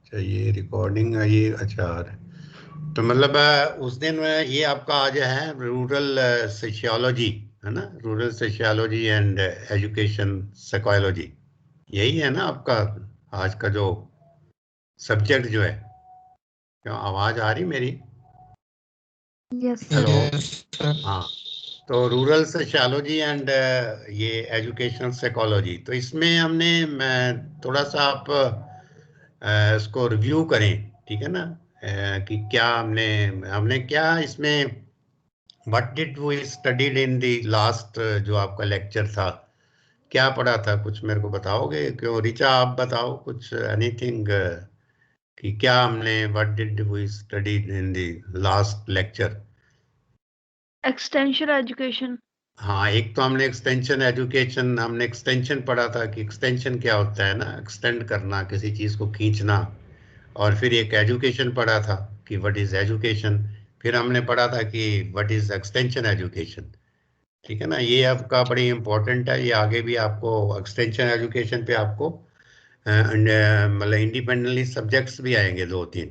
अच्छा ये रिकॉर्डिंग है ये, अच्छा आ रहा है। तो मतलब उस दिन ये आपका आज है रूरल सोशियोलॉजी, है ना, rural sociology and education psychology, यही है ना आपका आज का जो सब्जेक्ट जो है। क्यों आवाज आ रही मेरी? Yes hello. Sir. Yes, sir. हाँ, तो रूरल सोशियोलॉजी एंड ये एजुकेशनल साइकोलॉजी, तो इसमें हमने थोड़ा सा आप इसको रिव्यू करें, ठीक है ना, कि क्या हमने हमने क्या इसमें what did we studied in the last, जो आपका लेक्चर था क्या पढ़ा था, कुछ मेरे को बताओगे? क्यों रिचा आप बताओ कुछ, एनीथिंग, कि क्या हमने what did we studied in the last lecture? Extension education. हाँ, एक तो हमने एक्सटेंशन एजुकेशन, हमने एक्सटेंशन पढ़ा था कि एक्सटेंशन क्या होता है ना, एक्सटेंड करना, किसी चीज़ को खींचना। और फिर एक एजुकेशन पढ़ा था कि व्हाट इज़ एजुकेशन। फिर हमने पढ़ा था कि व्हाट इज़ एक्सटेंशन एजुकेशन। ठीक है ना, ये आपका बड़ी इंपॉर्टेंट है, ये आगे भी आपको एक्सटेंशन एजुकेशन पे आपको मतलब इंडिपेंडेंटली सब्जेक्ट्स भी आएंगे दो तीन,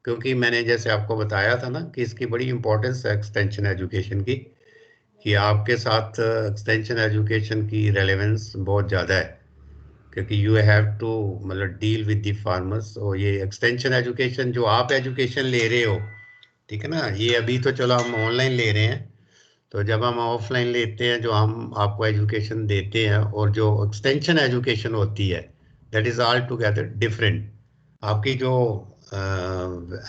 क्योंकि मैंने जैसे आपको बताया था ना कि इसकी बड़ी इंपॉर्टेंस है एक्सटेंशन एजुकेशन की, कि आपके साथ एक्सटेंशन एजुकेशन की रेलेवेंस बहुत ज़्यादा है, क्योंकि यू हैव टू मतलब डील विद द फार्मर्स। और ये एक्सटेंशन एजुकेशन जो आप एजुकेशन ले रहे हो, ठीक है ना, ये अभी तो चलो हम ऑनलाइन ले रहे हैं, तो जब हम ऑफलाइन लेते हैं जो हम आपको एजुकेशन देते हैं, और जो एक्सटेंशन एजुकेशन होती है, that is all together different. आपकी जो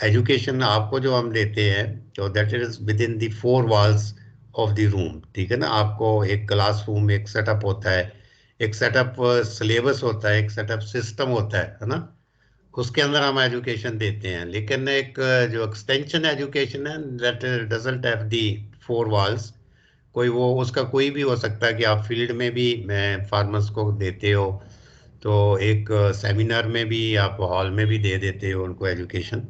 एजुकेशन आपको जो हम देते हैं, तो that is with in the four walls of the room, ठीक है ना। आपको एक क्लासरूम, एक सेटअप होता है, एक सेटअप सिलेबस होता है, एक सेटअप सिस्टम होता है ना, उसके अंदर हम एजुकेशन देते हैं। लेकिन एक जो एक्सटेंशन एजुकेशन है, that doesn't have the four walls. कोई वो उसका कोई भी हो सकता है कि आप फील्ड में भी फार्मर्स को देते हो, तो एक सेमिनार में भी आप हॉल में भी दे देते हो उनको एजुकेशन।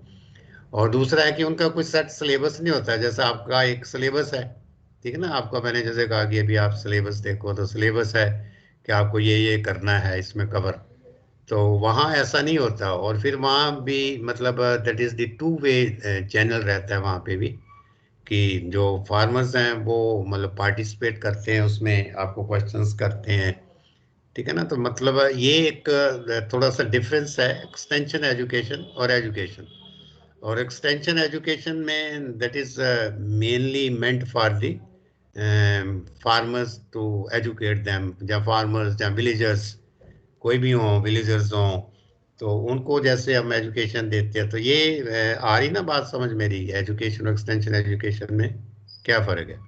और दूसरा है कि उनका कुछ सेट सिलेबस नहीं होता है, जैसा आपका एक सिलेबस है, ठीक है ना। आपका मैंने जैसे कहा कि अभी आप सिलेबस देखो, तो सिलेबस है कि आपको ये करना है इसमें कवर, तो वहाँ ऐसा नहीं होता। और फिर वहाँ भी मतलब that is the two way channel रहता है वहाँ पे भी, कि जो फार्मर्स हैं वो मतलब पार्टिसिपेट करते हैं उसमें, आपको क्वेश्चंस करते हैं, ठीक है ना। तो मतलब ये एक थोड़ा सा डिफरेंस है एक्सटेंशन एजुकेशन और एजुकेशन। और एक्सटेंशन एजुकेशन में that is mainly meant for the farmers to educate them, या फार्मर्स या विलेजर्स, कोई भी हों, विलेजर्स हों, तो उनको जैसे हम एजुकेशन देते हैं। तो ये आ रही ना बात समझ मेरी, एजुकेशन और एक्सटेंशन एजुकेशन में क्या फ़र्क है?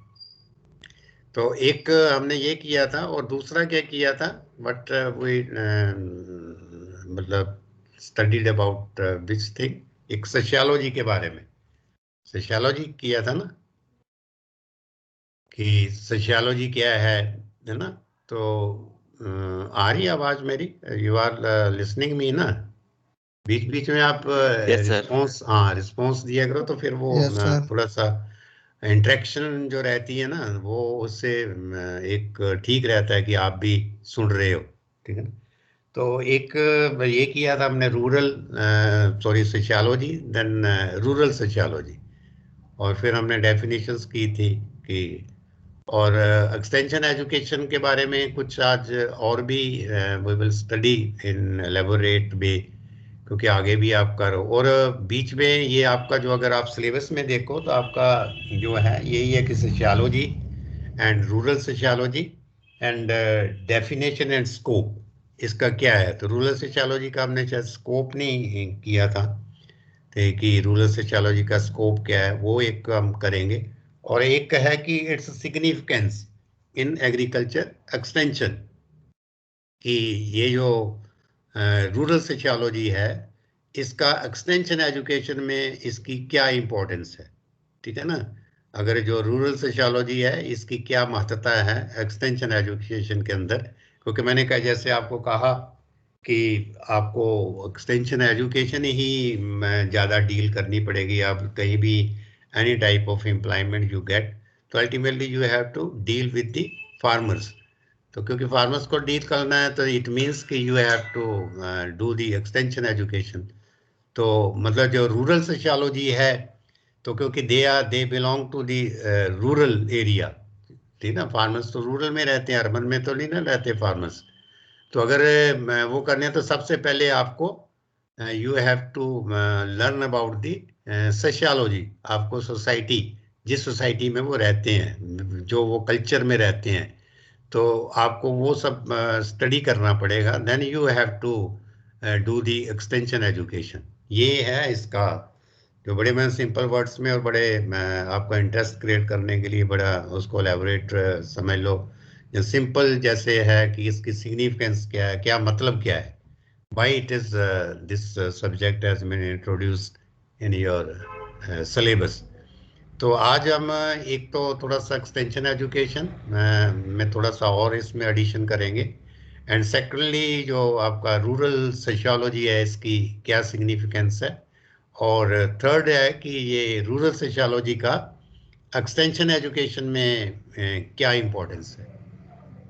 तो एक हमने ये किया था, और दूसरा क्या किया था, बट वी मतलब स्टडीड अबाउट विच थिंग, एक सोशियोलॉजी के बारे में, सोशियोलॉजी किया था ना, कि सोशियोलॉजी क्या है ना। तो आ रही आवाज़ मेरी? यू आर लिसनिंग मी ना? बीच बीच में आप यस सर। रिस्पॉन्स, हाँ रिस्पॉन्स दिया करो, तो फिर वो Yes, sir. थोड़ा सा इंटरेक्शन जो रहती है ना, वो उससे एक ठीक रहता है कि आप भी सुन रहे हो, ठीक है ना। तो एक ये किया था हमने rural, sorry sociology, then rural sociology, और फिर हमने डेफिनेशंस की थी कि, और एक्सटेंशन एजुकेशन के बारे में कुछ आज और भी we will study in elaborate way, क्योंकि आगे भी आप करो। और बीच में ये आपका जो, अगर आप सिलेबस में देखो तो आपका जो है यही है कि sociology and rural sociology and definition and scope, इसका क्या है। तो रूरल सोशियोलॉजी का हमने शायद स्कोप नहीं किया था, तो कि रूरल सोशियोलॉजी का स्कोप क्या है वो एक हम करेंगे। और एक है कि its significance in agriculture extension, कि ये जो रूरल सोशियोलॉजी है, इसका एक्सटेंशन एजुकेशन में इसकी क्या इम्पोर्टेंस है, ठीक है ना। अगर जो रूरल सोशियोलॉजी है इसकी क्या महत्वता है एक्सटेंशन एजुकेशन के अंदर, क्योंकि मैंने कहा जैसे आपको कहा कि आपको एक्सटेंशन एजुकेशन ही ज़्यादा डील करनी पड़ेगी, आप कहीं भी any type of employment you get, तो ultimately you have to deal with the farmers. तो क्योंकि फार्मर्स को डील करना है, तो इट मीन्स कि you have to do the extension education. तो मतलब जो रूरल सोशियोलॉजी है, तो क्योंकि they belong to the rural area, ठीक ना। फार्मर्स तो रूरल में रहते हैं, अर्बन में तो नहीं ना रहते फार्मर्स। तो अगर वो करने हैं तो सबसे पहले आपको you have to learn about the sociology. आपको सोसाइटी, जिस सोसाइटी में वो रहते हैं, जो वो कल्चर में रहते हैं, तो आपको वो सब स्टडी करना पड़ेगा। Then you have to do the extension education. ये है इसका जो बड़े मैं सिंपल वर्ड्स में और बड़े आपका इंटरेस्ट क्रिएट करने के लिए बड़ा उसको एलेबोरेट समझ लो। सिंपल जैसे है कि इसकी सिग्निफिकेंस क्या है, क्या मतलब क्या है, why it is this subject has been introduced in your syllabus. तो आज हम एक तो थोड़ा सा एक्सटेंशन एजुकेशन में थोड़ा सा और इसमें एडिशन करेंगे, एंड सेकेंडली जो आपका रूरल सोशियोलॉजी है इसकी क्या सिग्निफिकेंस है, और थर्ड है कि ये रूरल सोशियोलॉजी का एक्सटेंशन एजुकेशन में क्या इम्पोर्टेंस है।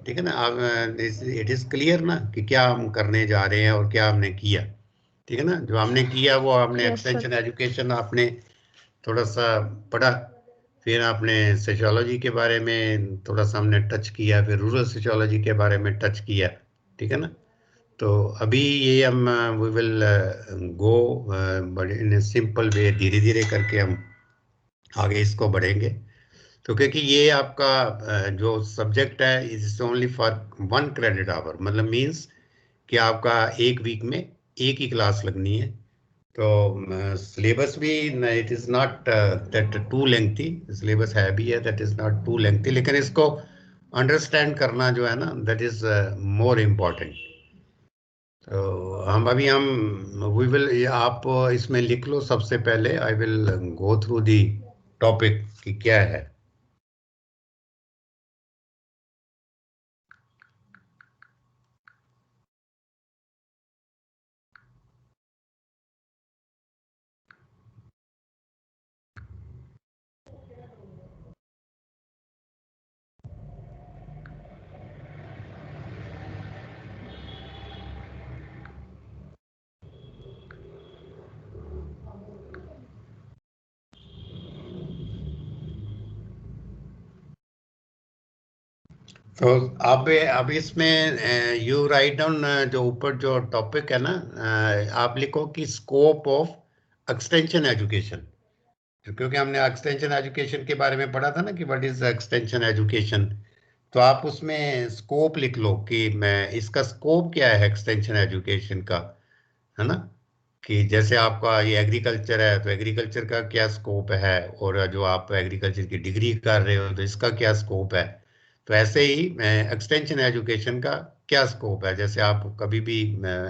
ठीक है ना। अब इट इज़ क्लियर ना कि क्या हम करने जा रहे हैं और क्या हमने किया। ठीक है ना। जो हमने किया वो हमने Yes, sir. एक्सटेंशन एजुकेशन आपने थोड़ा सा पढ़ा, फिर आपने सोशियोलॉजी के बारे में थोड़ा सा हमने टच किया, फिर रूरल सोशियोलॉजी के बारे में टच किया। ठीक है ना। तो अभी ये हम वी विल गो बड़े इन सिंपल वे, धीरे धीरे करके हम आगे इसको बढ़ेंगे। तो क्योंकि ये आपका जो सब्जेक्ट है is only for 1 credit hour, मतलब मीन्स कि आपका एक वीक में एक ही क्लास लगनी है। तो सिलेबस भी it is not that too lengthy, syllabus है भी है that is not too lengthy, लेकिन इसको अंडरस्टैंड करना जो है ना दैट इज़ मोर इम्पॉर्टेंट। तो हम वी विल, आप इसमें लिख लो सबसे पहले, I will go through the topic कि क्या है। तो अब इसमें यू राइट डाउन, जो ऊपर जो टॉपिक है ना, आप लिखो कि स्कोप ऑफ एक्सटेंशन एजुकेशन। क्योंकि हमने एक्सटेंशन एजुकेशन के बारे में पढ़ा था ना कि व्हाट इज एक्सटेंशन एजुकेशन। तो आप उसमें स्कोप लिख लो कि मैं इसका स्कोप क्या है एक्सटेंशन एजुकेशन का, है ना। कि जैसे आपका ये एग्रीकल्चर है तो एग्रीकल्चर का क्या स्कोप है, और जो आप एग्रीकल्चर की डिग्री कर रहे हो तो इसका क्या स्कोप है। तो ऐसे ही एक्सटेंशन एजुकेशन का क्या स्कोप है। जैसे आप कभी भी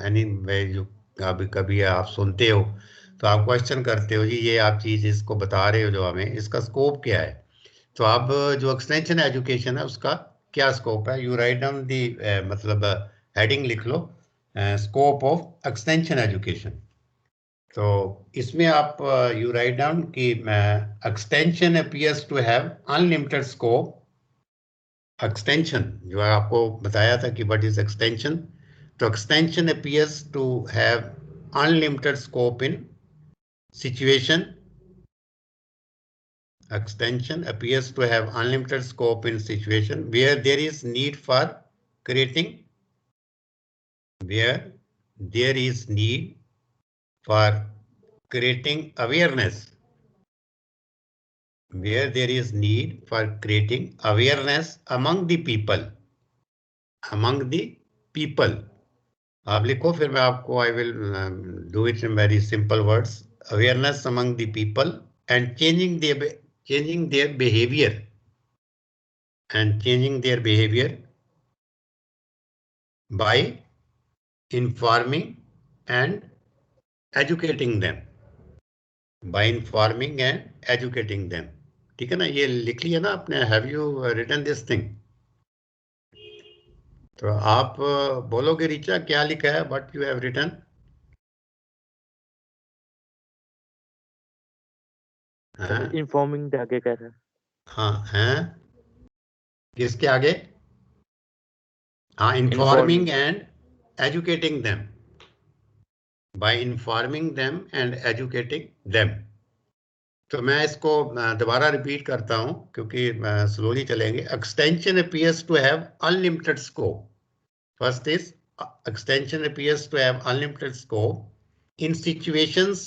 एनी जो कभी कभी आप सुनते हो तो आप क्वेश्चन करते हो जी ये आप चीज़ इसको बता रहे हो जो हमें, इसका स्कोप क्या है। तो आप जो एक्सटेंशन एजुकेशन है उसका क्या स्कोप है, यू राइट डाउन दी मतलब हेडिंग लिख लो, स्कोप ऑफ एक्सटेंशन एजुकेशन। तो इसमें आप यू राइट डाउन कि extension appears to have unlimited scope. Extension जो आपको बताया था कि व्हाट इज एक्सटेंशन, तो extension appears to have unlimited scope in situation, extension appears to have unlimited scope in situation where there is need for creating, where there is need for creating awareness, where there is need for creating awareness among the people, among the people। आप लिखो फिर मैं आपको I will do it in very simple words. Awareness among the people and changing their behavior, and changing their behavior by informing and educating them, by informing and educating them। ठीक है ना। ये लिख लिया ना आपने, have you written this thing. तो आप बोलोगे रीचा क्या लिखा है, what you have written. Sir हाँ इन्फॉर्मिंग के आगे क्या था? हाँ हैं, किसके आगे। हाँ, informing. Informing and educating them. by informing them and educating them. तो मैं इसको दोबारा रिपीट करता हूं क्योंकि स्लोली चलेंगे. Extension appears to have unlimited scope. First is extension appears to have unlimited scope in situations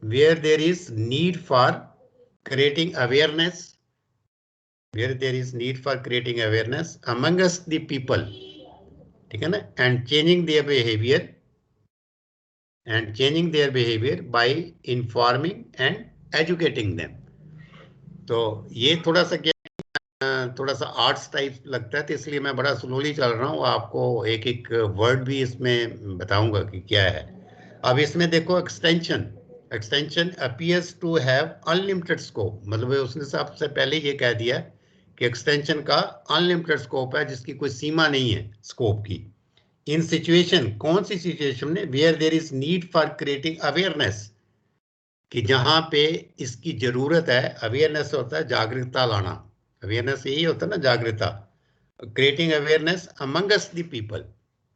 where there is need for creating awareness, amongst the people, ठीक है ना, and changing their behavior by informing and educating them. तो ये थोड़ा सा arts type लगता है, तो इसलिए मैं बड़ा स्लोली चल रहा हूँ. आपको एक एक वर्ड भी इसमें बताऊंगा कि क्या है. अब इसमें देखो, extension appears to have unlimited scope. मतलब उसने सबसे पहले ये कह दिया कि एक्सटेंशन का अनलिमिटेड स्कोप है, जिसकी कोई सीमा नहीं है स्कोप की. इन सिचुएशन, कौन सी सिचुएशन में, where there is need for creating awareness, कि जहां पे इसकी जरूरत है. अवेयरनेस होता है जागरूकता लाना, अवेयरनेस यही होता है ना, जागरूकता. Creating awareness amongst the people,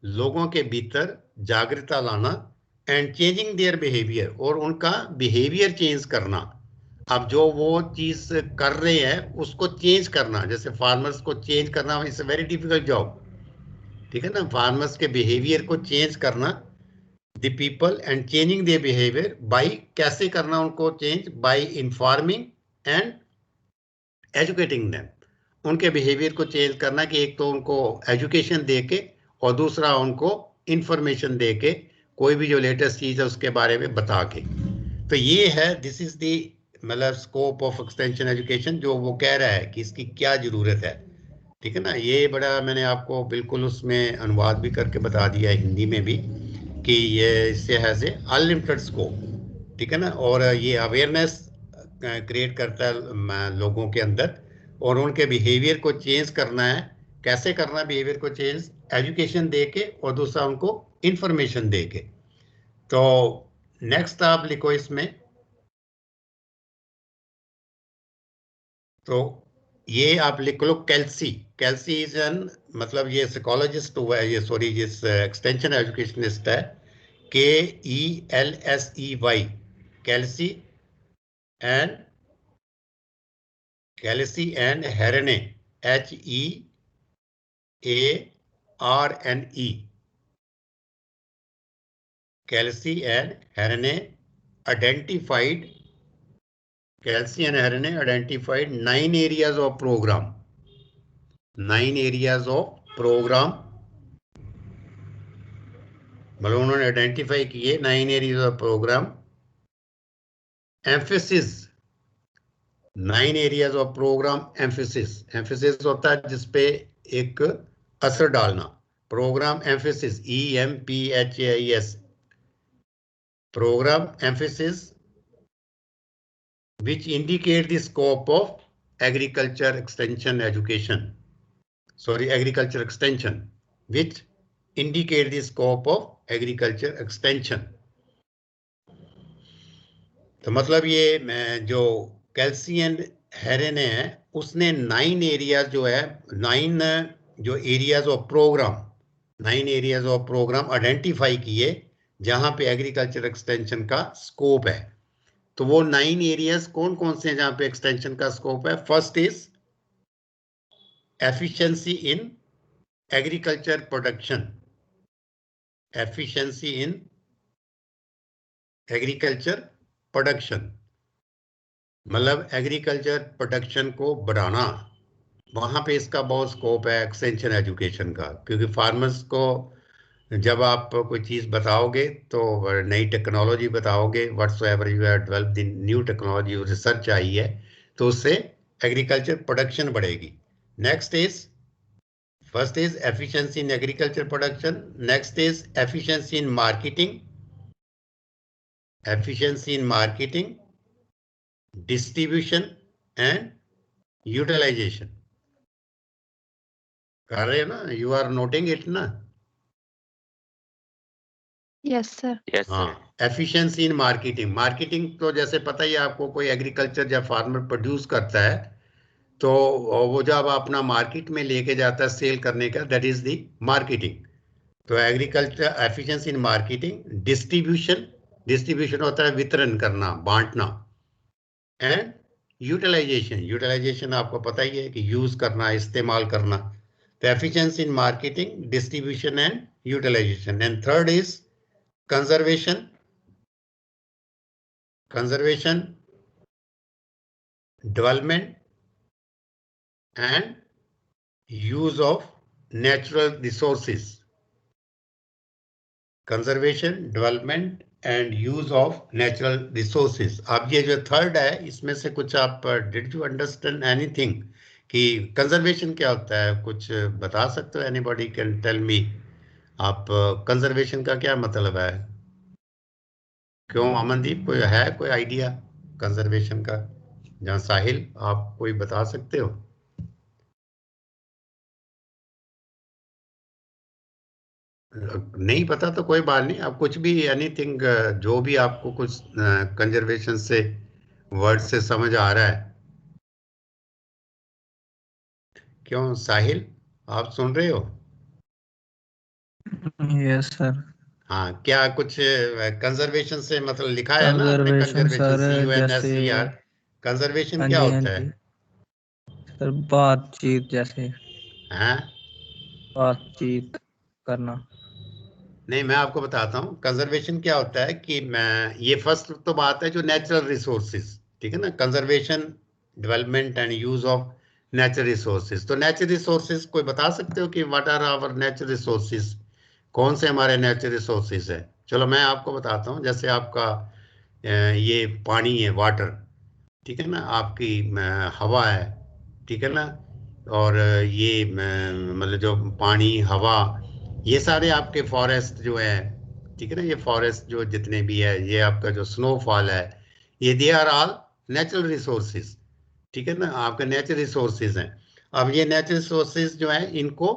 लोगों के भीतर जागरूकता लाना. एंड चेंजिंग देयर बिहेवियर, और उनका बिहेवियर चेंज करना. अब जो वो चीज कर रहे हैं उसको चेंज करना, जैसे फार्मर्स को चेंज करना is a very difficult job, ठीक है ना. फार्मर्स के बिहेवियर को चेंज करना, the people, and changing their behaviour by, कैसे करना उनको change, by informing and educating them. उनके बिहेवियर को चेंज करना कि एक तो उनको एजुकेशन दे के, और दूसरा उनको इंफॉर्मेशन दे के, कोई भी जो लेटेस्ट चीज है उसके बारे में बता के. तो ये है, दिस इज दी मतलब स्कोप ऑफ एक्सटेंशन एजुकेशन, जो वो कह रहा है कि इसकी क्या जरूरत है, ठीक है ना. ये बड़ा मैंने आपको बिल्कुल उसमें अनुवाद भी करके बता दिया है हिंदी में भी, कि ये इससे हैज ए अनलिमिटेड स्कोप, ठीक है ना. और ये अवेयरनेस क्रिएट करता है लोगों के अंदर, और उनके बिहेवियर को चेंज करना है. कैसे करना है बिहेवियर को चेंज, एजुकेशन दे के, और दूसरा उनको इंफॉर्मेशन दे के. तो नेक्स्ट आप लिखो इसमें. तो ये आप लिख लो कैल्सी. कैल्सी इज एन, मतलब ये साइकोलॉजिस्ट हुआ है, ये सॉरी जिस एक्सटेंशन एजुकेशनिस्ट है, KELSEY, Kelsey and Hearne, HEARNE, Kelsey and Hearne identified 9 areas of program. 9 areas of program, मतलब उन्होंने आइडेंटिफाई किए 9 areas of program. emphasis, 9 areas of program emphasis होता है जिसपे एक असर डालना. Programme emphasis, EMPHAS, program emphasis which indicate the scope of agriculture extension which indicate the scope of agriculture extension. तो मतलब ये जो कैल्सी एंड हेरने है, उसने 9 एरियाज जो है, 9 जो एरियाज ऑफ प्रोग्राम आइडेंटिफाई किए जहां पे एग्रीकल्चर एक्सटेंशन का स्कोप है. तो वो 9 एरियाज कौन कौन से हैं जहां पे एक्सटेंशन का स्कोप है. First is efficiency in agriculture production, efficiency in agriculture production, मतलब एग्रीकल्चर प्रोडक्शन को बढ़ाना. वहां पे इसका बहुत स्कोप है एक्सटेंशन एजुकेशन का, क्योंकि फार्मर्स को जब आप कोई चीज बताओगे तो नई टेक्नोलॉजी बताओगे, whatsoever you have developed the new technology, research आई है, तो उससे एग्रीकल्चर प्रोडक्शन बढ़ेगी. Next is, first is efficiency in agriculture production. Next is efficiency in marketing, distribution and utilization. कर रहे हो ना, यू आर नोटिंग इट ना. Yes, sir. Yes, sir. हाँ, एफिशिएंसी इन मार्केटिंग तो जैसे पता ही आपको, कोई एग्रीकल्चर जब फार्मर प्रोड्यूस करता है तो वो जब अपना मार्केट में लेके जाता है सेल करने का, दैट इज द मार्केटिंग. तो agriculture efficiency in marketing, distribution, distribution होता है वितरण करना, बांटना। एंड यूटिलाइजेशन, यूटिलाइजेशन आपको पता ही है कि यूज करना, इस्तेमाल करना। तो efficiency in marketing, distribution and utilisation. And third is conservation, conservation, development and use of natural resources. Conservation, development and use of natural resources. अब ये जो थर्ड है, इसमें से कुछ आप डिड यू अंडरस्टैंड एनीथिंग कि कंजर्वेशन क्या होता है? कुछ बता सकते हो? Anybody can tell me. आप कंजर्वेशन का क्या मतलब है? क्यों अमनदीप, कोई है कोई आइडिया कंजर्वेशन का? जहाँ साहिल, आप कोई बता सकते हो? नहीं पता तो कोई बात नहीं, आप कुछ भी एनीथिंग, जो भी आपको कुछ कंजर्वेशन से वर्ड से समझ आ रहा है। क्यों साहिल, आप सुन रहे हो? Yes sir. हाँ, क्या कुछ कंजर्वेशन से मतलब लिखा है ना आपने? कंजर्वेशन कंजर्वेशन, सर जैसे, CUNSER। कंजर्वेशन हाँ क्या जी हाँ होता है? जी सर, बातचीत जैसे, हाँ, बातचीत करना। नहीं मैं आपको बताता हूँ कंजर्वेशन क्या होता है कि मैं, ये फर्स्ट तो बात है जो नेचुरल रिसोर्सेज, ठीक है ना। Conservation, development and use of natural resources. तो नेचुरल रिसोर्सेज कोई बता सकते हो कि what are our natural resources? कौन से हमारे नेचुरल रिसोर्सेज है? चलो मैं आपको बताता हूँ। जैसे आपका ये पानी है, वाटर, ठीक है ना। आपकी हवा है, ठीक है ना। और ये मतलब जो पानी, हवा, ये सारे आपके फॉरेस्ट जो है, ठीक है ना। ये फॉरेस्ट जो जितने भी है, ये आपका जो स्नोफॉल है, ये they are all natural resources, ठीक है ना। आपके नेचुरल रिसोर्सेज हैं। अब ये नेचुरल रिसोर्सेज जो है, इनको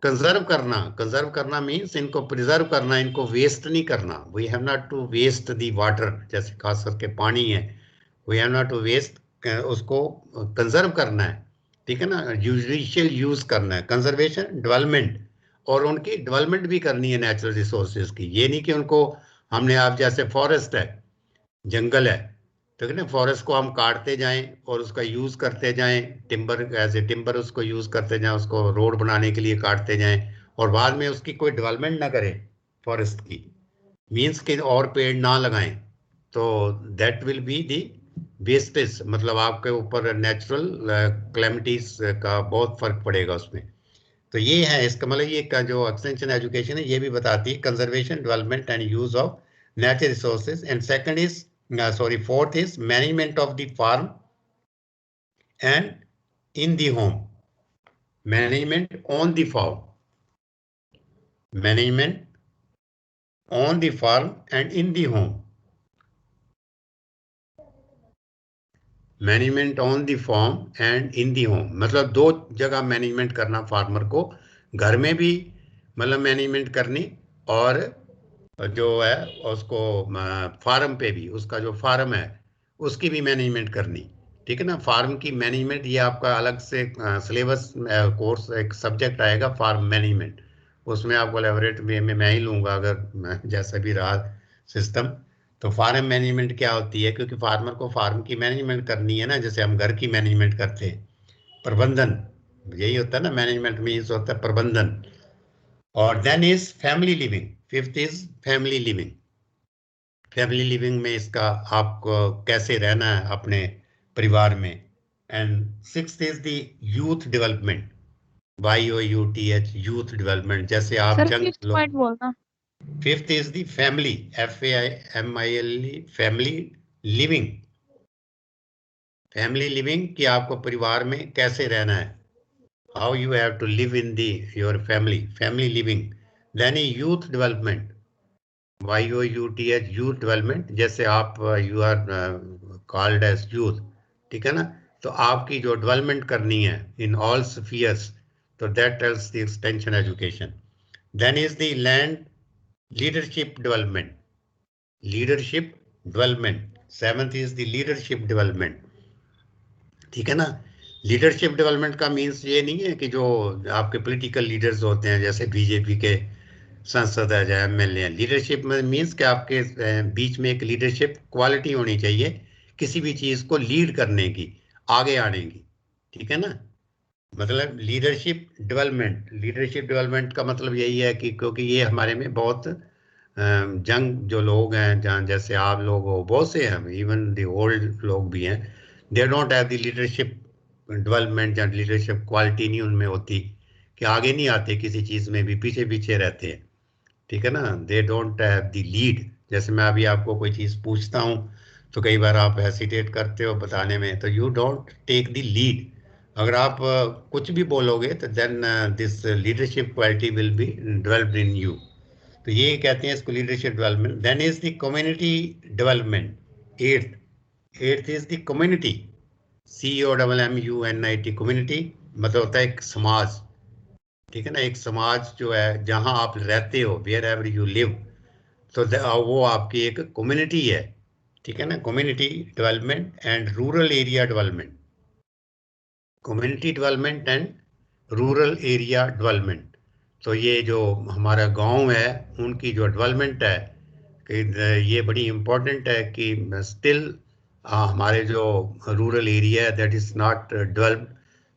कंजर्व करना, कंजर्व करना मीन्स इनको प्रिजर्व करना, इनको वेस्ट नहीं करना। We have not to waste the water, जैसे खास करके पानी है, we have not to waste, उसको कंजर्व करना है, ठीक है ना। यूजुअल यूज करना है। कंजर्वेशन, डेवलपमेंट, और उनकी डेवलपमेंट भी करनी है नेचुरल रिसोर्सेज की। ये नहीं कि उनको हमने, आप जैसे फॉरेस्ट है, जंगल है, ठीक है ना, फॉरेस्ट को हम काटते जाएं और उसका यूज करते जाएं, टिम्बर एज ए टिम्बर उसको यूज करते जाएं, उसको रोड बनाने के लिए काटते जाएं, और बाद में उसकी कोई डेवलपमेंट ना करें फॉरेस्ट की, मीन्स के और पेड़ ना लगाएं, तो that will be the wastage. मतलब आपके ऊपर नेचुरल क्लेमिटीज का बहुत फर्क पड़ेगा उसमें। तो ये है इसका मतलब, ये का जो एक्सटेंशन एजुकेशन है, ये भी बताती है conservation, development and use of natural resources. And second is, sorry, fourth is management of the farm and in the home. Management on the farm, management on the farm and in the home. Management on the farm and in the home, मतलब दो जगह management करना farmer को। घर में भी मतलब management करनी, और जो है उसको फार्म पे भी, उसका जो फार्म है उसकी भी मैनेजमेंट करनी, ठीक है ना। फार्म की मैनेजमेंट, ये आपका अलग से सिलेबस कोर्स एक सब्जेक्ट आएगा, फार्म मैनेजमेंट। उसमें आपको लेबोरेटरी में मैं ही लूँगा, अगर जैसा भी रहा सिस्टम। तो फार्म मैनेजमेंट क्या होती है? क्योंकि फार्मर को फार्म की मैनेजमेंट करनी है ना, जैसे हम घर की मैनेजमेंट करते हैं, प्रबंधन, यही होता है ना। मैनेजमेंट मीन्स होता है प्रबंधन। और then is family living, fifth is family living. Family living में इसका आपको कैसे रहना है अपने परिवार में। And sixth is the youth development, YOUTH, youth development, जैसे आप सर जंग फिफ्थ लोग। पॉइंट बोलना। Fifth is the family, FAMILY, family living. Family living कि आपको परिवार में कैसे रहना है, how you have to live in the your family, family living. Then youth development, YOUTH, youth development, जैसे आप you are called as youth, ठीक है ना। तो आपकी जो डेवलपमेंट करनी है इन ऑल स्फीयर्स, तो that tells the extension education. Then is the land leadership development, leadership development. Seventh is the leadership development, ठीक है ना। लीडरशिप डेवलपमेंट का मीन्स ये नहीं है कि जो आपके पॉलिटिकल लीडर्स होते हैं, जैसे बीजेपी के सांसद है या एमएलए है। लीडरशिप में मीन्स कि आपके बीच में एक लीडरशिप क्वालिटी होनी चाहिए किसी भी चीज़ को लीड करने की, आगे आने की, ठीक है ना। मतलब लीडरशिप डेवलपमेंट का मतलब यही है कि क्योंकि ये हमारे में बहुत जंग जो लोग हैं, जहाँ जैसे आप लोग हो, बहुत से हैं, इवन द ओल्ड लोग भी हैं, they don't have the leadership development या लीडरशिप क्वालिटी नहीं उनमें होती, कि आगे नहीं आते किसी चीज़ में भी, पीछे पीछे रहते हैं, ठीक है ना। They don't have the lead. जैसे मैं अभी आपको कोई चीज़ पूछता हूँ तो कई बार आप हेसिटेट करते हो बताने में, तो you don't take the lead. अगर आप कुछ भी बोलोगे तो then this leadership quality will be developed in you. तो ये कहते हैं इसको leadership development. Then is the community development. Eighth is the community, COMMUNIT, community मतलब होता है एक समाज, ठीक है ना। एक समाज जो है जहां आप रहते हो, वेयर एवर यू लिव, तो वो आपकी एक कम्युनिटी है, ठीक है ना। Community development and rural area development, community development and rural area development. तो ये जो हमारा गांव है उनकी जो डेवलपमेंट है कि ये बड़ी इम्पोर्टेंट है कि स्टिल हमारे जो रूरल एरिया है दैट इज़ नॉट डेवलप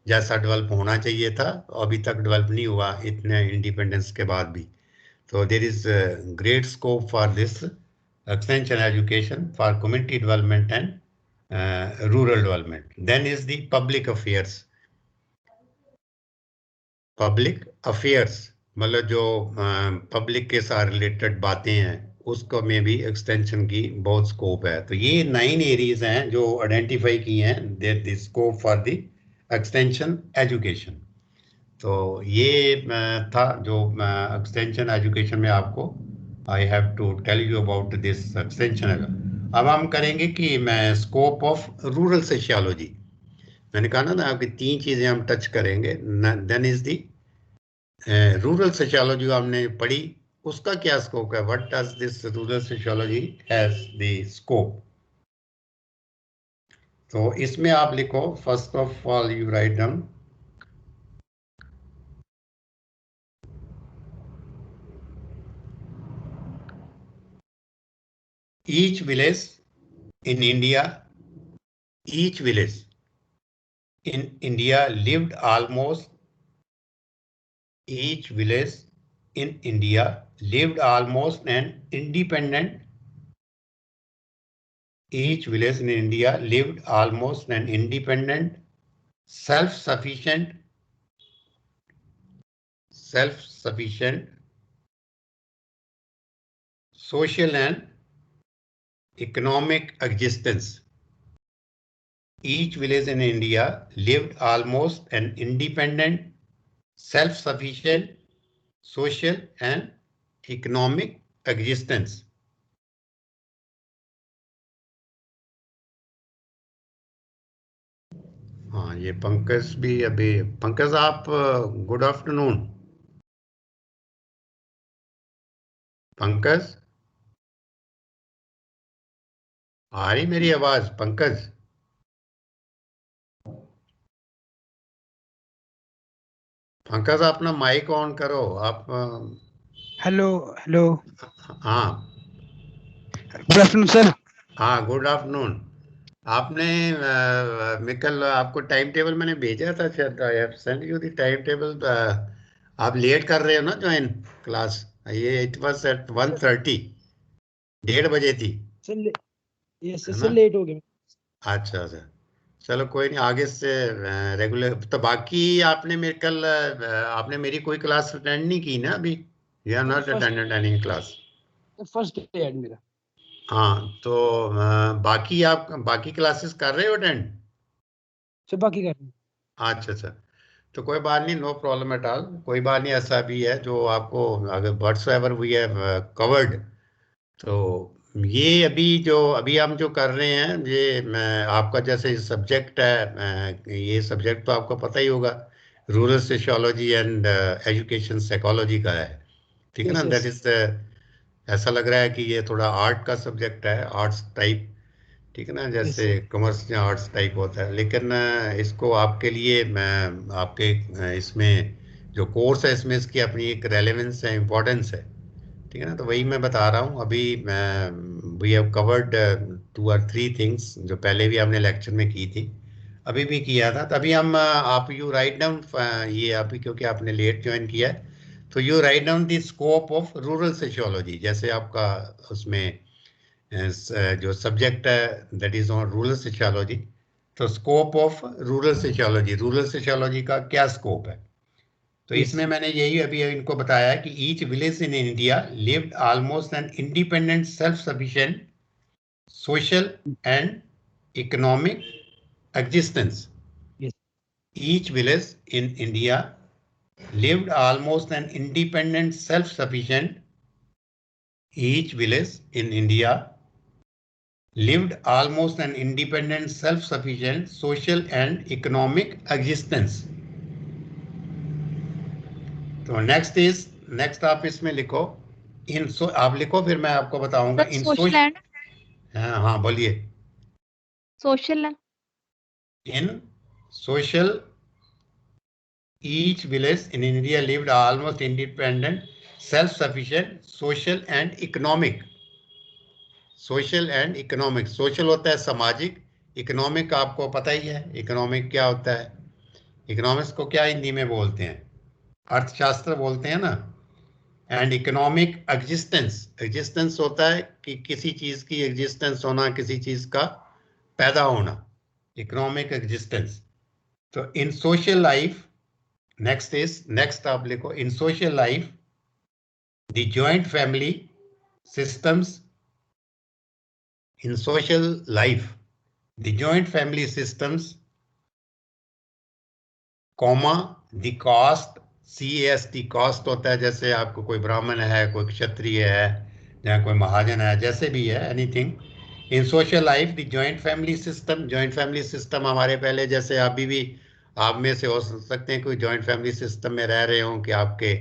जैसा डेवलप होना चाहिए था, अभी तक डेवलप नहीं हुआ इतने इंडिपेंडेंस के बाद भी। So there is a great scope for this extension education for community development and rural development. Then is the public affairs. Public affairs मतलब जो पब्लिक के साथ रिलेटेड बातें हैं उसको में भी एक्सटेंशन की बहुत स्कोप है। तो ये 9 एरियाज हैं जो आइडेंटिफाई की हैं, there the scope for the extension education. तो ये था जो एक्सटेंशन एजुकेशन में आपको I have to tell you about this extension. अब हम करेंगे कि मैं स्कोप ऑफ रूरल सोशियोलॉजी, मैंने कहा ना आपकी 3 चीज़ें हम टच करेंगे। Then is the rural sociology हमने पढ़ी, उसका क्या स्कोप है, what does this rural sociology has the scope. तो इसमें आप लिखो, first of all you write down each village in India, each village in India lived almost, each village in India lived almost an independent, each village in India lived almost an independent, self-sufficient, social and economic existence. Each village in India lived almost an independent, self-sufficient, social and economic existence. हाँ, ये पंकज भी अभी, पंकज आप good afternoon. Pankaj आ रही मेरी आवाज? पंकज पंकज अपना mic on करो आप। हेलो हेलो, हाँ गुड आफ्टरनून सर। हाँ, गुड आफ्टरनून। आपने मिकल आपको टाइम टेबल मैंने भेजा था, शायद I have send you the time table. आप लेट कर रहे हो ना ज्वाइन क्लास, ये इट वाज एट 1:30, 1:30 बजे थी, सर यस है सर, ना। लेट हो गया। अच्छा अच्छा, चलो कोई नहीं, आगे से रेगुलर। तो बाकी आपने मेरे कल आपने मेरी कोई क्लास अटेंड नहीं की ना अभी? You have not attended any class? First day एड मेरा। हाँ, तो बाकी आप बाकी क्लासेस कर रहे हो अटेंड? सर बाकी कर रहे हैं। अच्छा अच्छा, तो कोई बात नहीं, नो प्रॉब्लम एट ऑल। कोई बात नहीं, ऐसा भी है जो आपको अगर व्हाट्सएवर वी हैव कवर्ड। तो ये अभी जो अभी हम जो कर रहे हैं ये आपका जैसे सब्जेक्ट है, ये सब्जेक्ट तो आपको पता ही होगा, rural sociology and education psychology का है, ठीक है ना। Yes, that yes. इज ऐसा लग रहा है कि ये थोड़ा आर्ट का सब्जेक्ट है, आर्ट्स टाइप, ठीक है ना, जैसे sir. कॉमर्स या आर्ट्स टाइप होता है। लेकिन इसको आपके लिए मैं आपके इसमें जो कोर्स है इसमें इसकी अपनी एक रेलेवेंस है, इम्पोर्टेंस है, ठीक है ना। तो वही मैं बता रहा हूँ अभी। We have covered 2 or 3 things जो पहले भी हमने लेक्चर में की थी, अभी भी किया था। तभी हम आप यू राइट डाउन, ये अभी क्योंकि आपने लेट ज्वाइन किया है, तो you write down the scope of rural sociology. जैसे आपका उसमें जो सब्जेक्ट है that is on rural sociology, तो स्कोप ऑफ रूरल सोशियोलॉजी का क्या स्कोप है। तो Yes. इसमें मैंने यही अभी इनको बताया कि each village in India lived almost an independent self sufficient social and economic existence. Yes. Each village in India lived almost an independent self-sufficient. Each village in India lived almost an independent self-sufficient social and economic existence. तो next आप इसमें लिखो आप लिखो, फिर मैं आपको बताऊंगा इन सोशल एंड हाँ बोलिए। Social and in social each village in India lived almost independent, self-sufficient, social and economic. Social and economic, social होता है सामाजिक, इकोनॉमिक आपको पता ही है इकोनॉमिक क्या होता है। इकोनॉमिक्स को क्या हिंदी में बोलते हैं, अर्थशास्त्र बोलते हैं ना। एंड इकोनॉमिक एग्जिस्टेंस, एग्जिस्टेंस होता है कि किसी चीज की एग्जिस्टेंस होना, किसी चीज का पैदा होना, इकोनॉमिक एग्जिस्टेंस। तो इन सोशल लाइफ, नेक्स्ट आप लिखो, in social life the joint family systems. In social life, the joint family systems, comma, the caste, CAST, caste होता है जैसे आपको कोई ब्राह्मण है, कोई क्षत्रिय है, या कोई महाजन है, जैसे भी है, anything. In social life the joint family system, joint family system हमारे पहले जैसे अभी भी आप में से हो सकते हैं कोई जॉइंट फैमिली सिस्टम में रह रहे हो कि आपके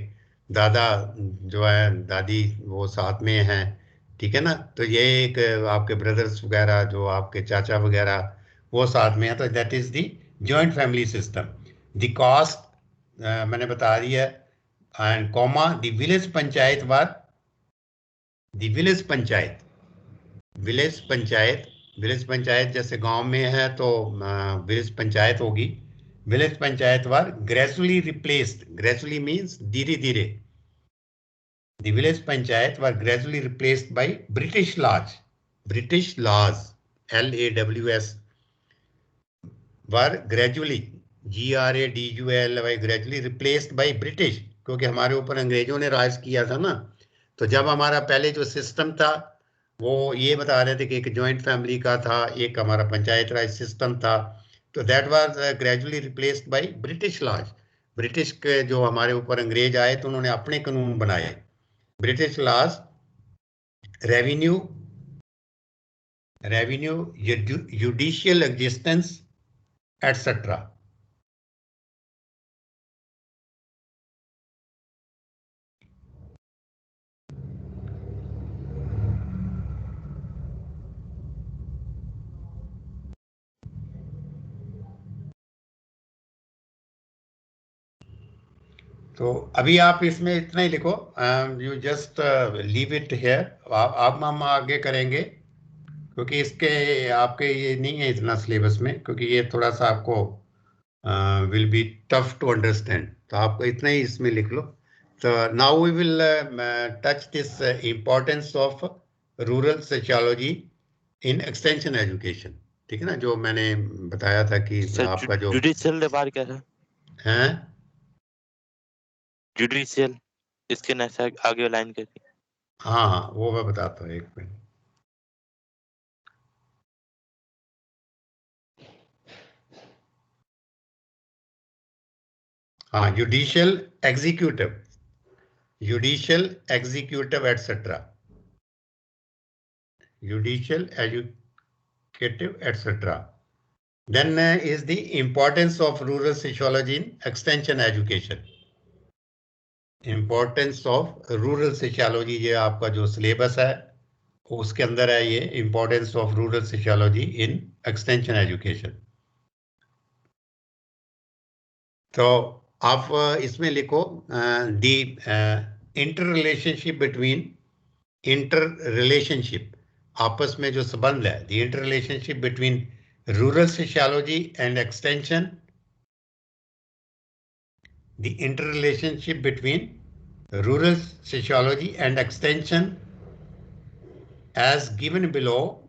दादा जो है, दादी वो साथ में हैं, ठीक है ना। तो ये एक आपके ब्रदर्स वगैरह, जो आपके चाचा वगैरह वो साथ में है, तो that is the joint family system. The caste मैंने बता दिया, and comma the village panchayat were, the village panchayat, village panchayat, village panchayat जैसे गांव में है तो विलेज पंचायत होगी। Village panchayat were gradually replaced, gradually means धीरे धीरे, the village panchayat were gradually replaced by British laws. British laws, LAWS, were gradually, GRADULY, gradually replaced by British, क्योंकि हमारे ऊपर अंग्रेजों ने राज किया था ना। तो जब हमारा पहले जो सिस्टम था वो ये बता रहे थे कि एक जॉइंट फैमिली का था, एक हमारा पंचायत राज सिस्टम था, तो that was gradually replaced by British laws. British के जो हमारे ऊपर अंग्रेज आए तो उन्होंने अपने कानून बनाए, British laws, revenue, judicial existence, etc. तो अभी आप इसमें इतना ही लिखो, you just leave it here. आप हम आगे करेंगे क्योंकि इसके आपके ये नहीं है इतना सिलेबस में, क्योंकि ये थोड़ा सा आपको will be tough to understand, तो आपको इतना ही इसमें लिख लो। तो now we will touch this importance of rural sociology in extension education, ठीक है ना, जो मैंने बताया था कि आपका जो जुडिशियल बार क्या है, है जुडिशियल, इसके नेक्स्ट आगे लाइन करती। हाँ हाँ वो मैं बताता हूँ, एक मिनट। हाँ, judicial executive etcetera, judicial educative etcetera. Then is the importance of rural sociology in extension education. Importance of rural sociology, ये आपका जो सिलेबस है उसके अंदर है ये, importance of rural sociology in extension education. तो आप इसमें लिखो the interrelationship between inter relationship, आपस में जो संबंध है, the inter relationship between rural sociology and extension, the interrelationship between rural sociology and extension as given below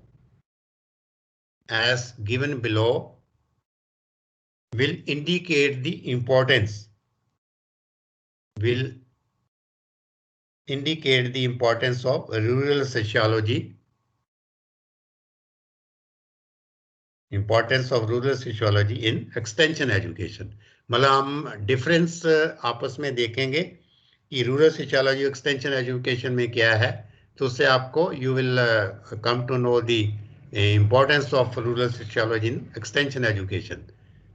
will indicate the importance of rural sociology in extension education. मतलब हम difference आपस में देखेंगे कि रूरल सोशियोलॉजी एक्सटेंशन एजुकेशन में क्या है, तो उससे आपको you will come to know the importance of rural sociology in extension education.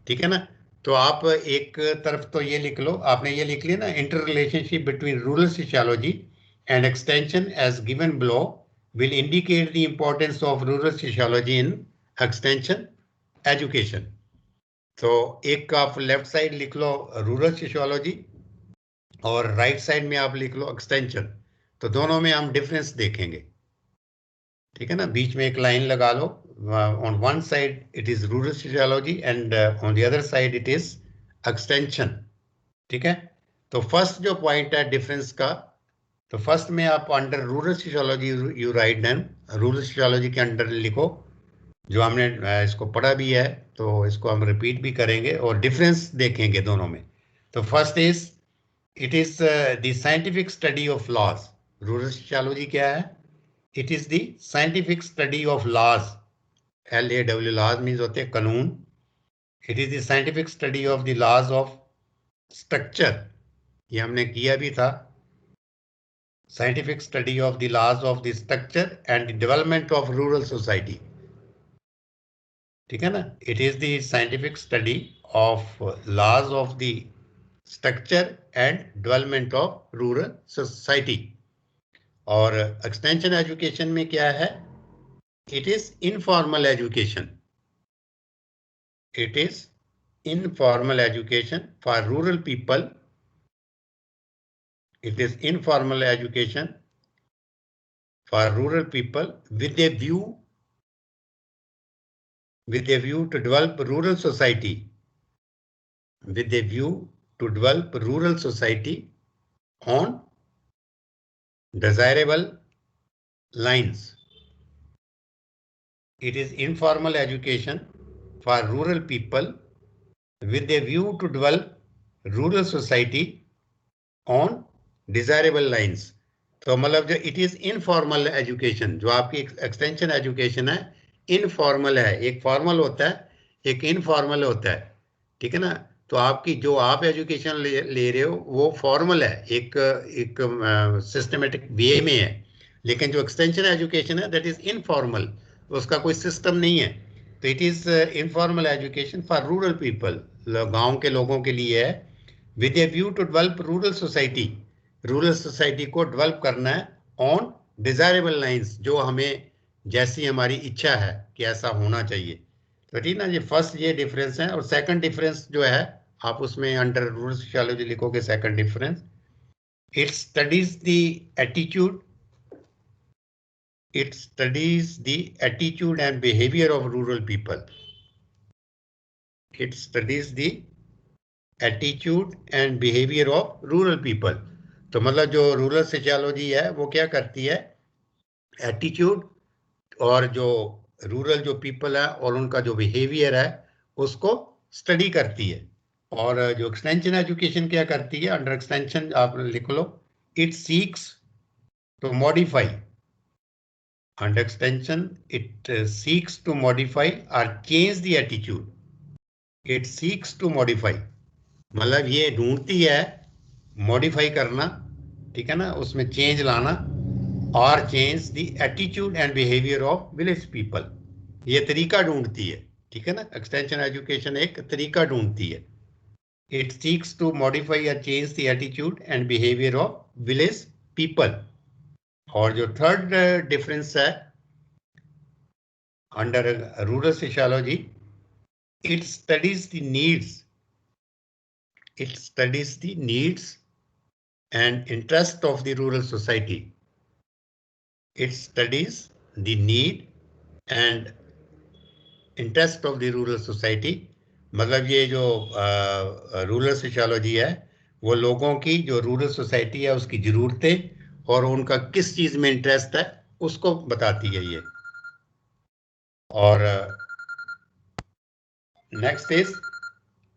ठीक है ना. तो आप एक तरफ तो ये लिख लो, आपने ये लिख लिया ना, inter relationship between rural sociology and extension as given below will indicate the importance of rural sociology in extension education. तो एक आप लेफ्ट साइड लिख लो रूरल सोशियोलॉजी और राइट साइड में आप लिख लो एक्सटेंशन. तो दोनों में हम डिफरेंस देखेंगे. ठीक है ना. बीच में एक लाइन लगा लो. On one side it is rural sociology and on the other side it is extension. ठीक है. तो फर्स्ट जो पॉइंट है डिफरेंस का, तो फर्स्ट में आप under rural sociology you write then, rural sociology के अंडर लिखो जो हमने इसको पढ़ा भी है, तो इसको हम रिपीट भी करेंगे और डिफरेंस देखेंगे दोनों में. तो first is it is the scientific study of laws. Rural sociology क्या है? It is the scientific study of laws. LAW laws means होते हैं कानून. It is the scientific study of the laws of structure, ये हमने किया भी था. Scientific study of the laws of the structure and the development of rural society. ठीक है ना. It is the scientific study of laws of the structure and development of rural society. और extension education में क्या है? It is informal education. It is informal education for rural people. It is informal education for rural people with a view to develop rural society, with a view to develop rural society on desirable lines. It is informal education for rural people with a view to develop rural society on desirable lines. तो मतलब जो it is informal education, जो आपकी extension education है, informal है. एक formal होता है, एक इनफॉर्मल होता है. ठीक है ना. तो आपकी जो आप एजुकेशन ले रहे हो वो फॉर्मल है, एक सिस्टमेटिक वे में है. लेकिन जो एक्सटेंशन एजुकेशन है दैट इज इनफॉर्मल, उसका कोई सिस्टम नहीं है. तो it is informal education for rural people, गांव के लोगों के लिए है. With a view to develop rural society, rural society को डेवलप करना है ऑन डिजायरेबल लाइंस, जो हमें जैसी हमारी इच्छा है कि ऐसा होना चाहिए. तो ठीक ना. ये फर्स्ट ये डिफरेंस है. और सेकंड डिफरेंस जो है आप उसमें अंडर रूरल सोशियोलॉजी लिखोगे second difference, it studies the attitude, it studies the attitude and behavior of rural people. It studies the attitude and behavior of rural people. तो मतलब जो रूरल सोशियोलॉजी है वो क्या करती है? एटीट्यूड और जो रूरल जो पीपल है और उनका जो बिहेवियर है उसको स्टडी करती है. और जो एक्सटेंशन एजुकेशन क्या करती है? अंडर एक्सटेंशन आप लिख लो, it seeks to modify. Under extension, it seeks to modify or change the attitude. It seeks to modify. मतलब ये ढूंढती है मॉडिफाई करना. ठीक है ना. उसमें चेंज लाना और change the attitude and behaviour of village people. ये तरीका ढूंढती है. ठीक है ना. एक्सटेंशन एजुकेशन एक तरीका ढूंढती है. It seeks to modify or change the attitude and behavior of village people. और जो थर्ड डिफरेंस है under rural sociology, it studies the needs, it studies the needs and interest of the rural society. It studies the need and interest of the rural society. मतलब ये जो rural sociology है वो लोगों की जो rural society है उसकी जरूरतें और उनका किस चीज में इंटरेस्ट है उसको बताती है ये. और नेक्स्ट इज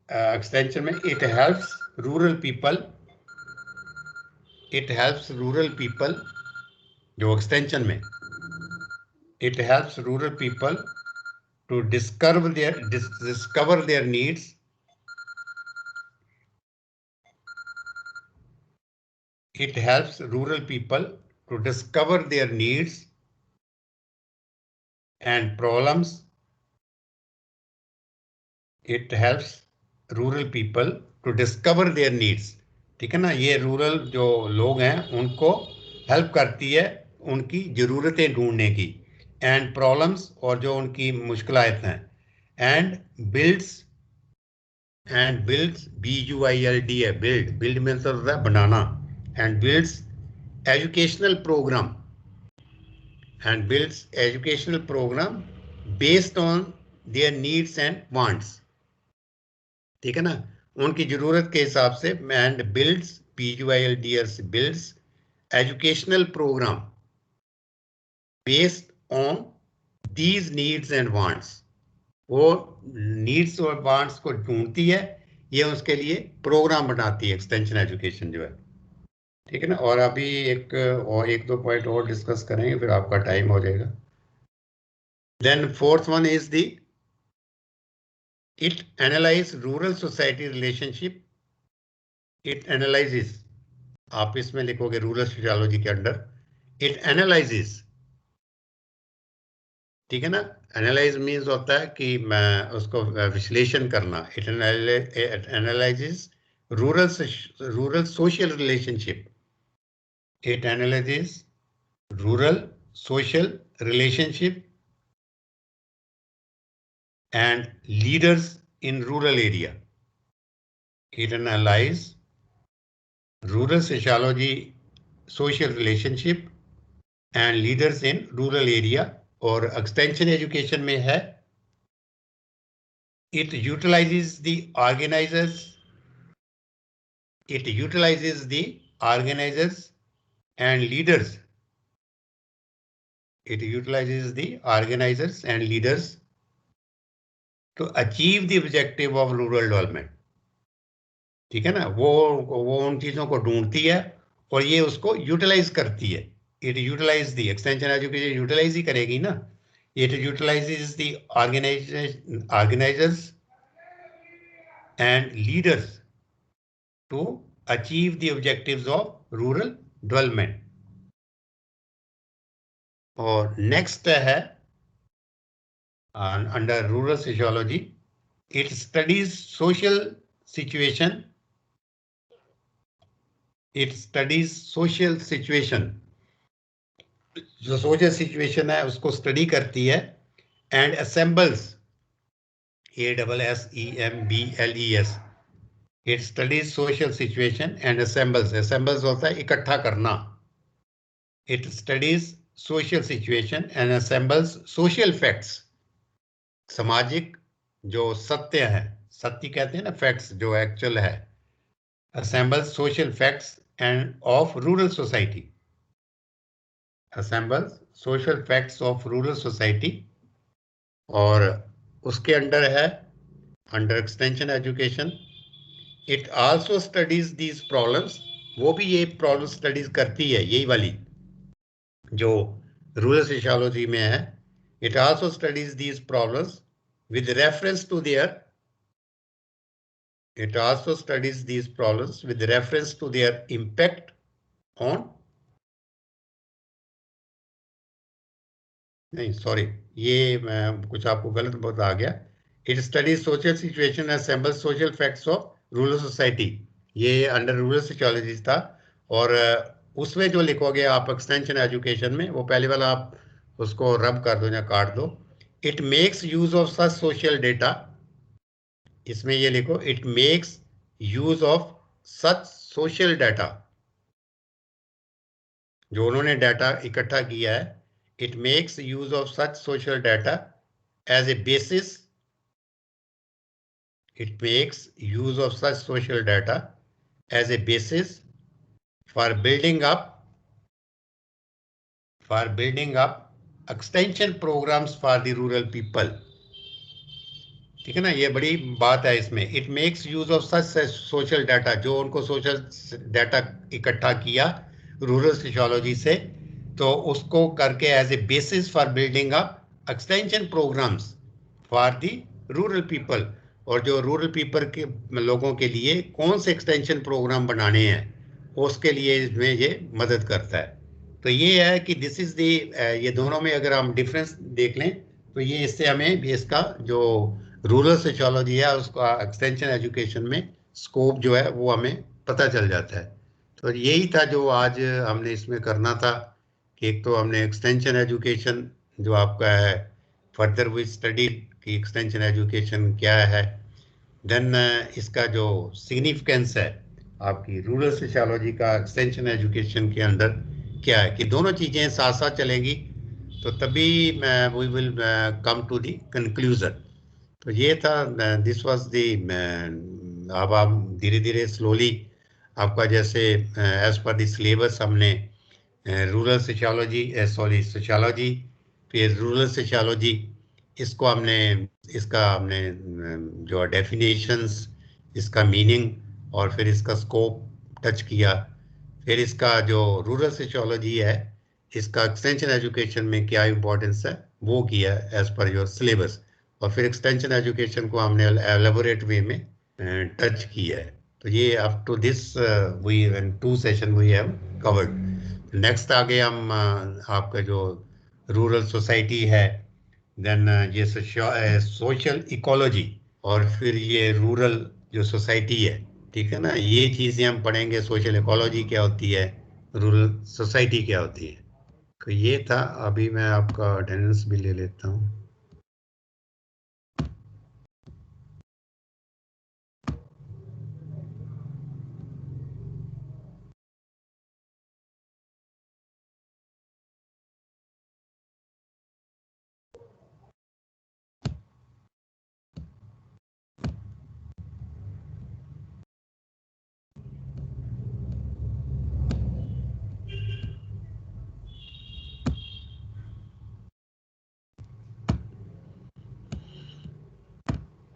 एक्सटेंशन में इट हेल्प्स रूरल पीपल जो एक्सटेंशन में it helps rural people to discover their needs it helps rural people to discover their needs and problems. It helps rural people to discover their needs. ठीक है ना, ये rural जो लोग हैं उनको हेल्प करती है उनकी जरूरतें ढूंढने की, एंड प्रॉब्लम्स और जो उनकी मुश्किलात हैं, एंड बिल्ड्स BUILD है, बिल्ड मीन्स होता है बनाना, and builds educational program based on their needs and wants. ठीक है ना, उनकी जरूरत के हिसाब से, and builds BUILD builds educational program based on these needs and wants. वो नीड्स और वांट्स को ढूंढती है, ये उसके लिए प्रोग्राम बनाती है एक्सटेंशन एजुकेशन जो है. ठीक है ना, और अभी एक दो पॉइंट और डिस्कस करेंगे फिर आपका टाइम हो जाएगा. Then fourth one is the it analyse rural society relationship. It analyses, आप इसमें लिखोगे रूरल सोशियोलॉजी के अंडर, इट एनालाइजेस. ठीक है ना, एनालाइज मीन्स होता है कि मैं उसको विश्लेषण करना. It analyses rural social relationship. It analyzes rural social relationship and leaders in rural area. It analyzes rural sociology, social relationship and leaders in rural area. और extension education में है it utilizes the organizers and leaders. It utilizes the organizers and leaders to achieve the objective of rural development. ठीक है ना, वो उन चीजों को ढूंढती है और ये उसको यूटिलाइज करती है. It utilize the, extension education utilize ही करेगी ना. It utilizes the organizers and leaders to achieve the objectives of rural development. और नेक्स्ट है under rural sociology, it studies social situation. It studies social situation, जो social situation है उसको study करती है, and assembles, ASSEMBLES. It studies social situation and assembles होता है इकट्ठा करना. It studies social situation and assembles social facts. सामाजिक जो सत्य है, सत्य कहते हैं ना, फैक्ट्स जो एक्चुअल है. assembles social facts and of rural society. Assembles social facts of rural society. और उसके अंडर है under extension education, it also studies these problems. वो भी ये प्रॉब्लम स्टडीज करती है, यही वाली जो रूरल सोशियोलॉजी में है. It also studies these problems with reference to their impact on, नहीं सॉरी, ये मैं कुछ आपको गलत बता गया. It studies social situation, assembles social facts of rural society. ये अंडर रूरल सोशियोलॉजी था. और उसमें जो लिखोगे आप एक्सटेंशन एजुकेशन में, वो पहले वाला आप उसको रब कर दो या काट दो. It makes use of such social data. इसमें ये लिखो, it makes use of such social data जो उन्होंने डाटा इकट्ठा किया है, it makes use of such social data as a basis, it makes use of such social data as a basis for building up extension programs for the rural people. ठीक है ना, ये बड़ी बात है इसमें. It makes use of such social data, जो उनको सोशल डाटा इकट्ठा किया रूरल सोशियोलॉजी से, तो उसको करके as a basis for building up extension programmes for the rural people. और जो रूरल पीपल के लोगों के लिए कौन से एक्सटेंशन प्रोग्राम बनाने हैं, उसके लिए इसमें ये मदद करता है. तो ये है कि दिस इज दी, ये दोनों में अगर हम डिफरेंस देख लें तो ये इससे हमें इसका जो रूरल सोशियोलॉजी है उसका एक्सटेंशन एजुकेशन में स्कोप जो है वो हमें पता चल जाता है. तो यही था जो आज हमने इसमें करना था कि एक तो हमने एक्सटेंशन एजुकेशन जो आपका है, फर्दर वी स्टडी की एक्सटेंशन एजुकेशन क्या है, देन इसका जो सिग्निफिकेंस है आपकी रूरल सोशियोलॉजी का एक्सटेंशन एजुकेशन के अंदर क्या है, कि दोनों चीज़ें साथ साथ चलेंगी तो तभी we will come to the conclusion. तो ये था, दिस वाज दी. अब आप धीरे धीरे स्लोली आपका जैसे एज पर द सिलेबस हमने रूरल सोशियोलॉजी, फिर रूरल सोशियोलॉजी, इसको हमने जो डेफिनेशंस, इसका मीनिंग और फिर इसका स्कोप टच किया. फिर इसका जो रूरल सोशियोलॉजी है इसका एक्सटेंशन एजुकेशन में क्या इम्पोर्टेंस है वो किया एज पर योर सिलेबस. और फिर एक्सटेंशन एजुकेशन को हमने एलेबोरेट वे में टच किया है. तो ये up to this we in 2 session we have covered. Next आगे हम आपका जो रूरल सोसाइटी है, देन ये सोशल इकोलॉजी, और फिर ये रूरल जो सोसाइटी है, ठीक है ना, ये चीज़ें हम पढ़ेंगे. सोशल इकोलॉजी क्या होती है, रूरल सोसाइटी क्या होती है. तो ये था. अभी मैं आपका अटेंडेंस भी ले लेता हूँ.